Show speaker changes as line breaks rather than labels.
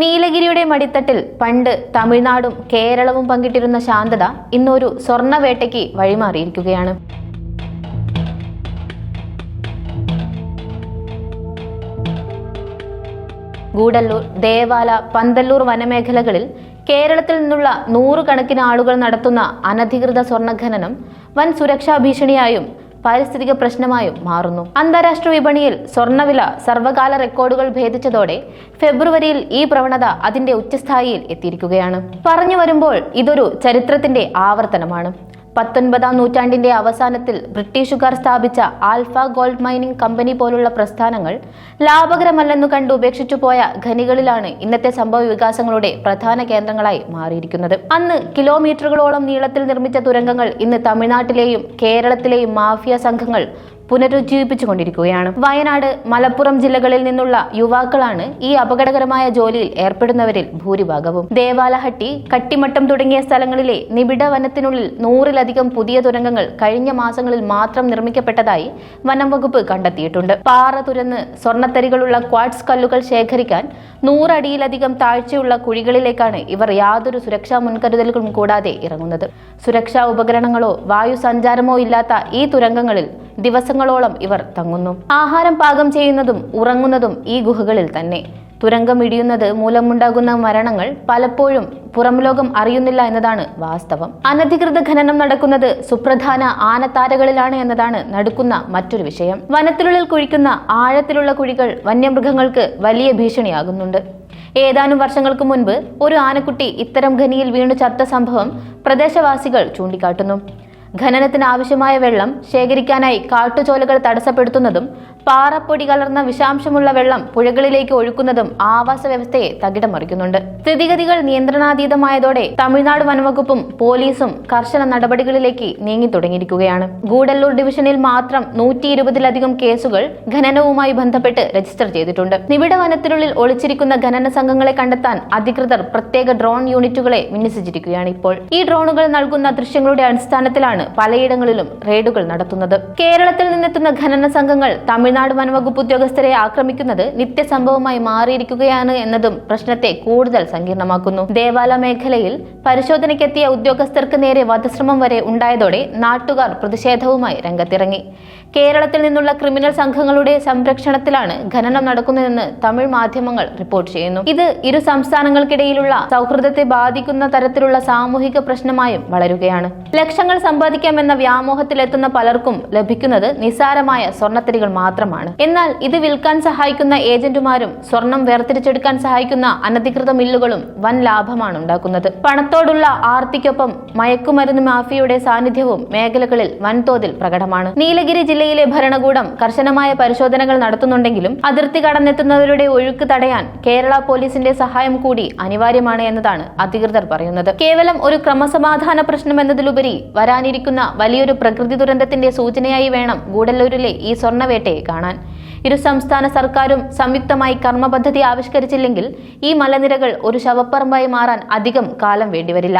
നീലഗിരിയുടെ മടിത്തട്ടിൽ പണ്ട് തമിഴ്നാടും കേരളവും പങ്കിട്ടിരുന്ന ശാന്തത ഇന്നൊരു സ്വർണ്ണവേട്ടയ്ക്ക് വഴിമാറിയിരിക്കുകയാണ്. ഗൂഡല്ലൂർ, ദേവാല, പന്തല്ലൂർ വനമേഖലകളിൽ കേരളത്തിൽ നിന്നുള്ള നൂറുകണക്കിന് ആളുകൾ നടത്തുന്ന അനധികൃത സ്വർണ്ണഖനനം വൻ സുരക്ഷാ ഭീഷണിയായും പാരിസ്ഥിതിക പ്രശ്നമായും മാറുന്നു. അന്താരാഷ്ട്ര വിപണിയിൽ സ്വർണ്ണവില സർവകാല റെക്കോർഡുകൾ ഭേദിച്ചതോടെ ഫെബ്രുവരിയിൽ ഈ പ്രവണത അതിന്റെ ഉച്ചസ്ഥായിയിൽ എത്തിയിരിക്കുകയാണ്. പറഞ്ഞു വരുമ്പോൾ ഇതൊരു ചരിത്രത്തിന്റെ ആവർത്തനമാണ്. 19-ാം നൂറ്റാണ്ടിന്റെ അവസാനത്തിൽ ബ്രിട്ടീഷുകാർ സ്ഥാപിച്ച ആൽഫ ഗോൾഡ് മൈനിംഗ് കമ്പനി പോലുള്ള പ്രസ്ഥാനങ്ങൾ ലാഭകരമല്ലെന്നു കണ്ട് ഉപേക്ഷിച്ചു പോയ ഖനികളിലാണ് ഇന്നത്തെ സംഭവ വികാസങ്ങളുടെ പ്രധാന കേന്ദ്രങ്ങളായി മാറിയിരിക്കുന്നത്. അന്ന് കിലോമീറ്ററുകളോളം നീളത്തിൽ നിർമ്മിച്ച തുരങ്കങ്ങൾ ഇന്ന് തമിഴ്നാട്ടിലെയും കേരളത്തിലെയും മാഫിയ സംഘങ്ങൾ പുനരുജ്ജീവിപ്പിച്ചുകൊണ്ടിരിക്കുകയാണ്. വയനാട്, മലപ്പുറം ജില്ലകളിൽ നിന്നുള്ള യുവാക്കളാണ് ഈ അപകടകരമായ ജോലിയിൽ ഏർപ്പെടുന്നവരിൽ ഭൂരിഭാഗവും. ദേവാലഹട്ടി, കട്ടിമട്ടം തുടങ്ങിയ സ്ഥലങ്ങളിലെ നിബിഡ വനത്തിനുള്ളിൽ 100-ലധികം പുതിയ തുരങ്കങ്ങൾ കഴിഞ്ഞ മാസങ്ങളിൽ മാത്രം നിർമ്മിക്കപ്പെട്ടതായി വനം വകുപ്പ് കണ്ടെത്തിയിട്ടുണ്ട്. പാറ തുരന്ന് സ്വർണ്ണത്തരികളുള്ള ക്വാർട്സ് കല്ലുകൾ ശേഖരിക്കാൻ 100 അടിയിലധികം താഴ്ചയുള്ള കുഴികളിലേക്കാണ് ഇവർ യാതൊരു സുരക്ഷാ മുൻകരുതലുകളും കൂടാതെ ഇറങ്ങുന്നത്. സുരക്ഷാ ഉപകരണങ്ങളോ വായു സഞ്ചാരമോ ഇല്ലാത്ത ഈ തുരങ്കങ്ങളിൽ ദിവസങ്ങളോളം ഇവർ തങ്ങുന്നു. ആഹാരം പാകം ചെയ്യുന്നതും ഉറങ്ങുന്നതും ഈ ഗുഹകളിൽ തന്നെ. തുരങ്കം ഇടിയുന്നത് മൂലമുണ്ടാകുന്ന മരണങ്ങൾ പലപ്പോഴും പുറംലോകം അറിയുന്നില്ല എന്നതാണ് വാസ്തവം. അനധികൃത ഖനനം നടക്കുന്നത് സുപ്രധാന ആനത്താരകളിലാണ് എന്നതാണ് നടുക്കുന്ന മറ്റൊരു വിഷയം. വനത്തിനുള്ളിൽ കുഴിക്കുന്ന ആഴത്തിലുള്ള കുഴികൾ വന്യമൃഗങ്ങൾക്ക് വലിയ ഭീഷണിയാകുന്നുണ്ട്. ഏതാനും വർഷങ്ങൾക്ക് മുൻപ് ഒരു ആനക്കുട്ടി ഇത്തരം ഖനിയിൽ വീണു ചത്ത സംഭവം പ്രദേശവാസികൾ ചൂണ്ടിക്കാട്ടുന്നു. ഖനനത്തിന് ആവശ്യമായ വെള്ളം ശേഖരിക്കാനായി കാട്ടുചോലകൾ തടസ്സപ്പെടുത്തുന്നതും പാറപ്പൊടി കലർന്ന വിഷാംശമുള്ള വെള്ളം പുഴകളിലേക്ക് ഒഴുക്കുന്നതും ആവാസ വ്യവസ്ഥയെ തകിടം മറിക്കുന്നുണ്ട്. സ്ഥിതിഗതികൾ നിയന്ത്രണാതീതമായതോടെ തമിഴ്നാട് വനവകുപ്പും പോലീസും കർശന നടപടികളിലേക്ക് നീങ്ങി തുടങ്ങിയിരിക്കുകയാണ്. ഗൂഡല്ലൂർ ഡിവിഷനിൽ മാത്രം 120-ലധികം കേസുകൾ ഖനനവുമായി ബന്ധപ്പെട്ട് രജിസ്റ്റർ ചെയ്തിട്ടുണ്ട്. നിബിഡ വനത്തിനുള്ളിൽ ഒളിച്ചിരിക്കുന്ന ഖനന സംഘങ്ങളെ കണ്ടെത്താൻ അധികൃതർ പ്രത്യേക ഡ്രോൺ യൂണിറ്റുകളെ വിന്യസിച്ചിരിക്കുകയാണ് ഇപ്പോൾ. ഈ ഡ്രോണുകൾ നൽകുന്ന ദൃശ്യങ്ങളുടെ അടിസ്ഥാനത്തിലാണ് പലയിടങ്ങളിലും റെയ്ഡുകൾ നടത്തുന്നത്. കേരളത്തിൽ നിന്നെത്തുന്ന ഖനന സംഘങ്ങൾ തമിഴ്നാട് വനവകുപ്പ് ഉദ്യോഗസ്ഥരെ ആക്രമിക്കുന്നത് നിത്യസംഭവമായി മാറിയിരിക്കുകയാണ് എന്നതും പ്രശ്നത്തെ കൂടുതൽ സങ്കീർണമാക്കുന്നു. ദേവാല മേഖലയിൽ പരിശോധനയ്ക്കെത്തിയ ഉദ്യോഗസ്ഥർക്ക് നേരെ വധശ്രമം വരെ ഉണ്ടായതോടെ നാട്ടുകാർ പ്രതിഷേധവുമായി രംഗത്തിറങ്ങി. കേരളത്തിൽ നിന്നുള്ള ക്രിമിനൽ സംഘങ്ങളുടെ സംരക്ഷണത്തിലാണ് ഖനനം നടക്കുന്നതെന്ന് തമിഴ് മാധ്യമങ്ങൾ റിപ്പോർട്ട് ചെയ്യുന്നു. ഇത് ഇരു സംസ്ഥാനങ്ങൾക്കിടയിലുള്ള സൗഹൃദത്തെ ബാധിക്കുന്ന തരത്തിലുള്ള സാമൂഹിക പ്രശ്നമായും വളരുകയാണ്. ലക്ഷങ്ങൾ സമ്പാദിക്കാമെന്ന വ്യാമോഹത്തിലെത്തുന്ന പലർക്കും ലഭിക്കുന്നത് നിസ്സാരമായ സ്വർണ്ണത്തരികൾ മാത്രമാണ്. എന്നാൽ ഇത് വിൽക്കാൻ സഹായിക്കുന്ന ഏജന്റുമാരും സ്വർണം വേർതിരിച്ചെടുക്കാൻ സഹായിക്കുന്ന അനധികൃത മില്ലുകളും വൻ ലാഭമാണ് ഉണ്ടാക്കുന്നത്. പണത്തോടുള്ള ആർത്തിക്കൊപ്പം മയക്കുമരുന്ന് മാഫിയയുടെ സാന്നിധ്യവും മേഖലകളിൽ വൻതോതിൽ പ്രകടമാണ്. നീലഗിരി ജില്ലയിലെ ഭരണകൂടം കർശനമായ പരിശോധനകൾ നടത്തുന്നുണ്ടെങ്കിലും അതിർത്തി കടന്നെത്തുന്നവരുടെ ഒഴുക്ക് തടയാൻ കേരള പോലീസിന്റെ സഹായം കൂടി അനിവാര്യമാണ് എന്നതാണ് അധികൃതർ പറയുന്നത്. കേവലം ഒരു ക്രമസമാധാന പ്രശ്നം എന്നതിലുപരി വരാനിരിക്കുന്ന വലിയൊരു പ്രകൃതി ദുരന്തത്തിന്റെ സൂചനയായി വേണം ഗൂഡല്ലൂരിലെ ഈ സ്വർണ്ണവേട്ടയെ കാണാൻ. ഇരു സംസ്ഥാന സർക്കാരും സംയുക്തമായി കർമ്മപദ്ധതി ആവിഷ്കരിച്ചില്ലെങ്കിൽ ഈ മലനിരകൾ ഒരു ശവപ്പറമ്പായി മാറാൻ അധികം കാലം വേണ്ടിവരില്ല.